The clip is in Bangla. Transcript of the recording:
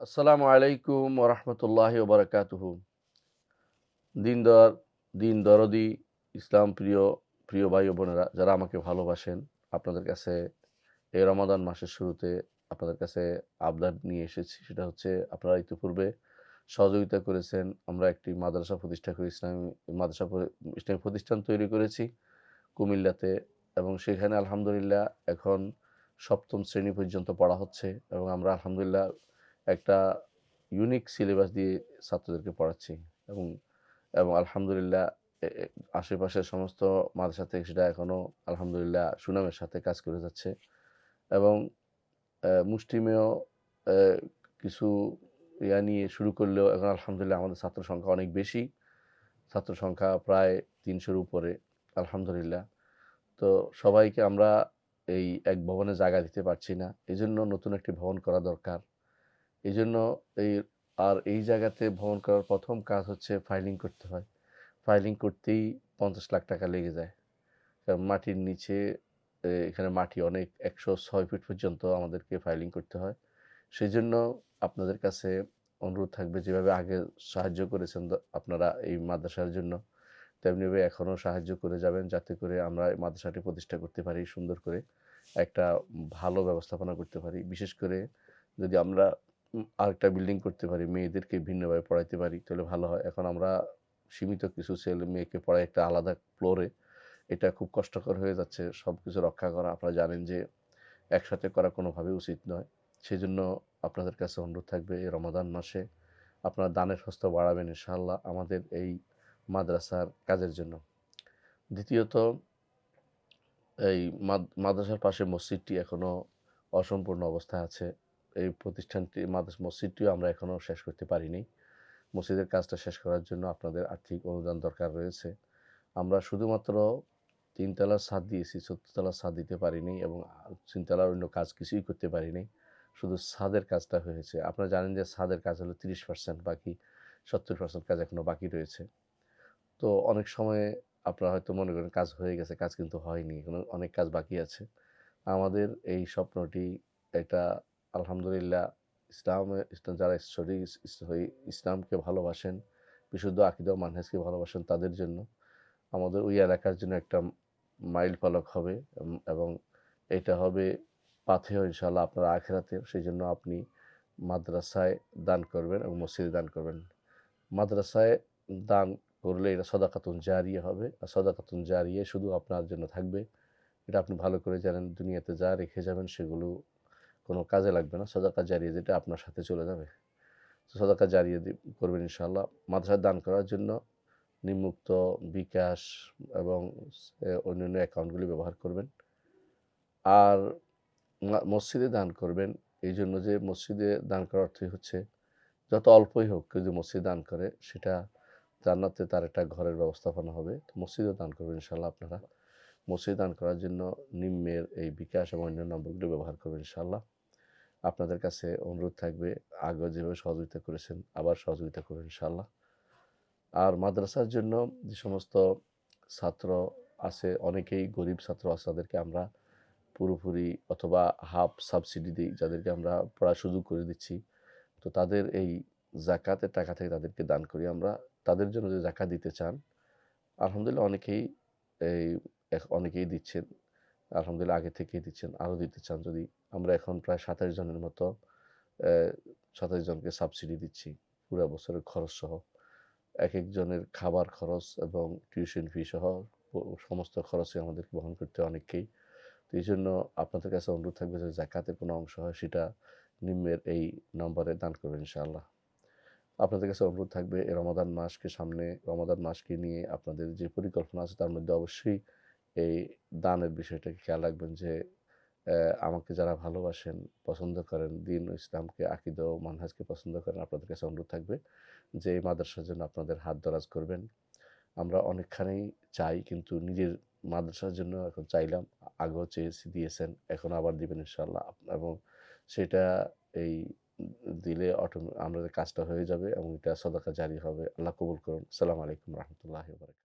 আসসালামু আলাইকুম ওয়া রাহমাতুল্লাহি ওয়া বারাকাতুহু। দিনদার দিন দরদি ইসলাম প্রিয় ভাই ও বোনেরা যারা আমাকে ভালোবাসেন, আপনাদের কাছে এই রমাদান মাসের শুরুতে আপনাদের কাছে আবদার নিয়ে এসেছি। সেটা হচ্ছে আপনারা ইতিপূর্বে সহযোগিতা করেছেন। আমরা একটি মাদ্রাসা প্রতিষ্ঠা করে মাদ্রাসা প ইসলামী প্রতিষ্ঠান তৈরি করেছি কুমিল্লাতে এবং সেখানে আলহামদুলিল্লাহ এখন ৭ম শ্রেণী পর্যন্ত পড়া হচ্ছে এবং আমরা আলহামদুলিল্লাহ একটা ইউনিক সিলেবাস দিয়ে ছাত্রদেরকে পড়াচ্ছি এবং আলহামদুলিল্লাহ এ এ আশেপাশের সমস্ত মাদ্রাসা থেকে সেটা এখনো আলহামদুলিল্লাহ সুনামের সাথে কাজ করে যাচ্ছে এবং মুষ্টিমেয় অ্যা কিছু নিয়ে শুরু করলেও এখন আলহামদুলিল্লাহ আমাদের ছাত্র সংখ্যা অনেক বেশি। ছাত্র সংখ্যা প্রায় ৩০০ র উপরে আলহামদুলিল্লাহ। তো সবাইকে আমরা এই এক ভবনে জায়গা দিতে পারছি না। এজন্য নতুন একটি ভবন করা দরকার। এজন্য এই এই জায়গাতে ভবন করার ১ম কাজ হচ্ছে ফাইলিং করতে হয়। ফাইলিং করতেই ৳৫০,০০,০০০ লেগে যায়। কারণ মাটির নিচে এখানে মাটি অনেক ১০৬ ফিট পর্যন্ত আমাদেরকে ফাইলিং করতে হয়। সেজন্য আপনাদের কাছে অনুরোধ থাকবে যেভাবে আগে সাহায্য করেছেন আপনারা এই মাদ্রাসার জন্য, তেমনিভাবে এখনো সাহায্য করে যাবেন যাতে করে আমরা এই মাদ্রাসাটি প্রতিষ্ঠা করতে পারি সুন্দর করে। একটা ভালো ব্যবস্থাপনা করতে পারি। বিশেষ করে যদি আমরা আরেকটা বিল্ডিং করতে পারি, মেয়েদেরকে ভিন্নভাবে পড়াইতে পারি তাহলে ভালো হয়। এখন আমরা সীমিত কিছু ছেলে-মেয়েকে পড়াই একটা আলাদা ফ্লোরে। এটা খুব কষ্টকর হয়ে যাচ্ছে সবকিছু রক্ষা করা। আপনারা জানেন যে একসাথে করা কোনোভাবেই উচিত নয়। সেজন্য আপনাদের কাছে অনুরোধ থাকবে এই রমাদান মাসে আপনারা দানের হস্ত বাড়াবেন ইনশাআল্লাহ আমাদের এই মাদ্রাসার কাজের জন্য। দ্বিতীয়ত এই মাদ্রাসার পাশে মসজিদটি এখনো অসম্পূর্ণ অবস্থায় আছে। এই প্রতিষ্ঠানটি মসজিদটিও আমরা এখনো শেষ করতে পারিনি। মসজিদের কাজটা শেষ করার জন্য আপনাদের আর্থিক অনুদান দরকার রয়েছে। আমরা শুধুমাত্র ৩ তলার ছাদ দিয়েছি, ৪র্থ তলার ছাদ দিতে পারিনি এবং ৩ তলার অন্য কাজ কিছুই করতে পারিনি। শুধু ছাদের কাজটা হয়েছে। আপনারা জানেন যে ছাদের কাজ হলো ৩০% বাকি ৭০% কাজ এখনো বাকি রয়েছে। তো অনেক সময়ে আপনারা হয়তো মনে করেন কাজ হয়ে গেছে, কাজ কিন্তু হয়নি। এখনো অনেক কাজ বাকি আছে। আমাদের এই স্বপ্নটি এটা আলহামদুলিল্লাহ ইসলাম যারা ইসলামকে ভালোবাসেন, বিশুদ্ধ আকীদা ও মানহাজকে ভালোবাসেন তাদের জন্য। আমাদের ওই এলাকার জন্য একটা মাইল ফলক হবে এবং এটা হবে পাথেয় ইনশাআল্লাহ আপনার আখিরাতের। সেজন্য আপনি মাদ্রাসায় দান করবেন এবং মসজিদে দান করবেন। মাদ্রাসায় দান করলে এটা সদাকাতুন জারিয়া হবে। আর সদাকাতুন জারিয়া শুধু আপনার জন্য থাকবে। এটা আপনি ভালো করে জানেন দুনিয়াতে যা রেখে যাবেন সেগুলো কোনো কাজে লাগবে না। সদাকা জারিয়া যেটা আপনার সাথে চলে যাবে। তো সদাকা জারিয়া করবেন ইনশাআল্লাহ। মাদ্রাসায় দান করার জন্য নিম্নোক্ত বিকাশ এবং অন্যান্য অ্যাকাউন্টগুলি ব্যবহার করবেন। আর মসজিদে দান করবেন এইজন্য যে মসজিদে দান করার অর্থই হচ্ছে যত অল্পই হোক কেউ যদি মসজিদে দান করে সেটা জান্নাতে তার একটা ঘরের ব্যবস্থাপনা হবে। তো মসজিদেও দান করবেন ইনশাআল্লাহ আপনারা। মসজিদে দান করার জন্য নিম্নের এই বিকাশ এবং অন্যান্য নম্বরগুলো ব্যবহার করবেন ইনশাআল্লাহ। আপনাদের কাছে অনুরোধ থাকবে আগেও যেভাবে সহযোগিতা করেছেন আবার সহযোগিতা করবেন ইনশাআল্লাহ। আর মাদ্রাসার জন্য যে সমস্ত ছাত্র আছে অনেকেই গরিব ছাত্র আছে তাদেরকে আমরা পুরোপুরি অথবা হাফ সাবসিডি দেই যাদেরকে আমরা পড়ার সুযোগ করে দিচ্ছি। তো তাদের এই যাকাতের টাকা থেকে তাদেরকে দান করি আমরা। তাদের জন্য যে যাকাত দিতে চান, আলহামদুলিল্লাহ এই অনেকেই দিচ্ছেন। আলহামদুলিল্লাহ আগে থেকেই দিচ্ছেন। আরও দিতে চান যদি আমরা এখন প্রায় ২৭ জনের মতো অ্যা ২৭ জনকে সাবসিডি দিচ্ছি পুরা বছরের খরচসহ। একেকজনের খাবার খরচ এবং টিউশন ফি সহ সমস্ত খরচই আমাদেরকে বহন করতে হয় অনেককেই। তো এইজন্য আপনাদের কাছে অনুরোধ থাকবে যে যাকাতের কোনো অংশ হয় সেটা নিম্নের এই নম্বরে দান করবেন ইনশাআল্লাহ। আপনাদের কাছে অনুরোধ থাকবে এই রমাদান মাসকে নিয়ে আপনাদের যে পরিকল্পনা আছে তার মধ্যে অবশ্যই এই দানের বিষয়টাকে খেয়াল রাখবেন যে আমাকে যারা ভালোবাসেন, পছন্দ করেন, দ্বীন ও ইসলামকে, আকীদা ও মানহাজকে পছন্দ করেন আপনাদের কাছে অনুরোধ থাকবে যে এই মাদ্রাসার জন্য আপনাদের হাত দরাজ করবেন। আমরা অনেকখানি চাই কিন্তু নিজের মাদ্রাসার জন্য এখন চাইলাম। আগেও চেয়েছি, দিয়েছেন। এখন আবার দিবেন ইনশাআল্লাহ। এবং সেটা এই দিলে আমাদের কাজটা হয়ে যাবে এবং এটা সদাকা জারি হবে। আল্লাহ কবুল করুন। আসসালামু আলাইকুম ওয়া রাহমাতুল্লাহি ওয়া বারাকাতুহু।